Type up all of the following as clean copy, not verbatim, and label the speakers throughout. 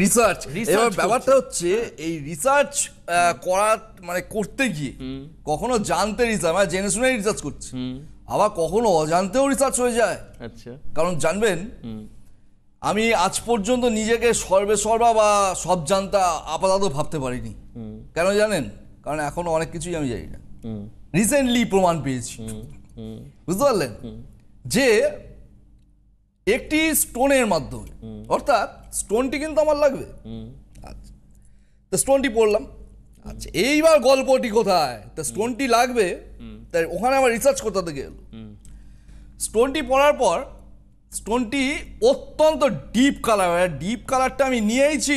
Speaker 1: Research এবার ব্যাপারটা হচ্ছে এই রিসার্চ করার মানে করতে গিয়ে কখনো জানতে রিসার্চ মানে জেনে শুনে রিসার্চ করছে, আবার কখনো অজান্তেও রিসার্চ হয়ে যায়।
Speaker 2: আচ্ছা,
Speaker 1: কারণ জানবেন আমি আজ পর্যন্ত নিজেকে সর্বা বা সব জানতা আপাতত ভাবতে পারিনি। কেন জানেন? কারণ এখনো অনেক কিছুই আমি জানি না। রিসেন্টলি প্রমাণ পেয়েছি, বুঝতে পারলেন, যে একটি স্টোনের মাধ্যমে, অর্থাৎ স্টোনটি কিন্তু আমার লাগবে। আচ্ছা, তো স্টোনটি পড়লাম। আচ্ছা, এইবার গল্পটি কোথায়? তা স্টোনটি লাগবে, তাই ওখানে আমার রিসার্চ কোথা থেকে এলো? স্টোনটি পড়ার পর স্টোনটি অত্যন্ত ডিপ কালার, ডিপ কালারটা আমি নিয়েইছি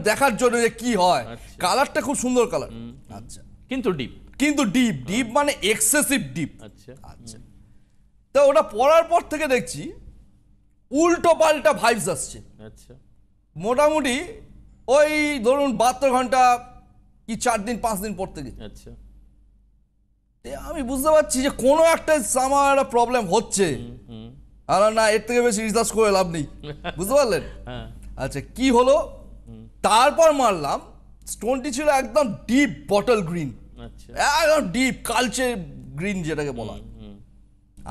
Speaker 1: দেখার জন্য যে কি হয়। কালারটা খুব সুন্দর কালার। আচ্ছা,
Speaker 2: কিন্তু ডিপ
Speaker 1: ডিপ মানে এক্সেসিভ ডিপ।
Speaker 2: আচ্ছা
Speaker 1: আচ্ছা, তো ওটা পড়ার পর থেকে দেখছি উল্টো পাল্টা ভাইবস আসছে।
Speaker 2: আচ্ছা,
Speaker 1: মোটামুটি ওই ধরুন 72 ঘন্টা কি 4 দিন 5 দিন পর থেকে
Speaker 2: আচ্ছা,
Speaker 1: আমি বুঝতে পারছি যে কোনো একটা আমার একটা প্রবলেম হচ্ছে। আর না, এর থেকে বেশি রিসার্চ করে লাভ নেই, বুঝতে পারলেন?
Speaker 2: হ্যাঁ,
Speaker 1: আচ্ছা, কি হলো? তারপর মারলাম, স্টোনটি ছিল একদম ডিপ বটল গ্রিন,
Speaker 2: আচ্ছা,
Speaker 1: একদম ডিপ কালচে গ্রিন যেটাকে বলা হয়।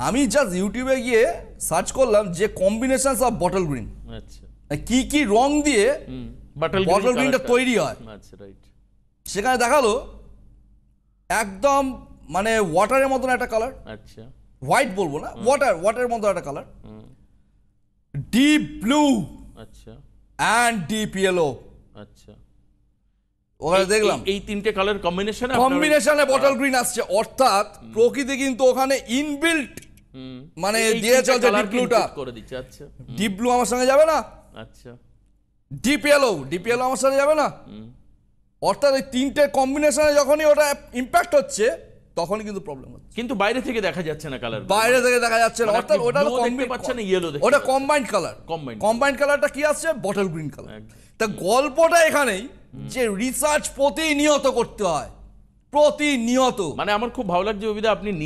Speaker 1: আমি জাস্ট ইউটিউবে গিয়ে সার্চ করলাম যে কম্বিনেশন অফ বটল গ্রিন,
Speaker 2: আচ্ছা,
Speaker 1: কি কি রং দিয়ে বটল গ্রিনটা তৈরি হয়।
Speaker 2: আচ্ছা, রাইট।
Speaker 1: সেখানে দেখালো একদম মানে ওয়াটারের মতন একটা কালার,
Speaker 2: আচ্ছা,
Speaker 1: হোয়াইট বলবো না, ওয়াটারের মতো একটা কালার, ডিপ ব্লু
Speaker 2: আচ্ছা,
Speaker 1: অ্যান্ড ডিপ ইয়েলো।
Speaker 2: আচ্ছা,
Speaker 1: ওখানে দেখলাম
Speaker 2: এই তিনটে কালার
Speaker 1: কম্বিনেশনে বটল গ্রিন আসছে, অর্থাৎ প্রকৃতি কিন্তু ওখানে ইনবিল্ট মানে দিয়েছে যে ডিপ ব্লুটা
Speaker 2: করে দিচ্ছে। আচ্ছা,
Speaker 1: ডিপ ব্লু আমার সঙ্গে যাবে না,
Speaker 2: আচ্ছা,
Speaker 1: ডিপ ইয়েলো আমার সঙ্গে যাবে না। অর্থাৎ এই তিনটে কম্বিনেশনে যখনই ওটা ইম্প্যাক্ট হচ্ছে তখনই কিন্তু প্রবলেম হচ্ছে।
Speaker 2: কিন্তু বাইরে থেকে দেখা যাচ্ছে না কালার,
Speaker 1: বাইরে থেকে দেখা যাচ্ছে না, অর্থাৎ ওটা
Speaker 2: দেখতে পাচ্ছেন না, ইয়েলো দেখতে
Speaker 1: ওটা কম্বাইন্ড কালার। কম্বাইন্ড কালারটা কি আসছে? Bottle green colour. তা গল্পটা এখানেই যে রিসার্চ প্রতিনিয়ত করতে হয়, প্রতিনিয়ত।
Speaker 2: মানে আমার খুব ভালো লাগছে অভিদা, আপনি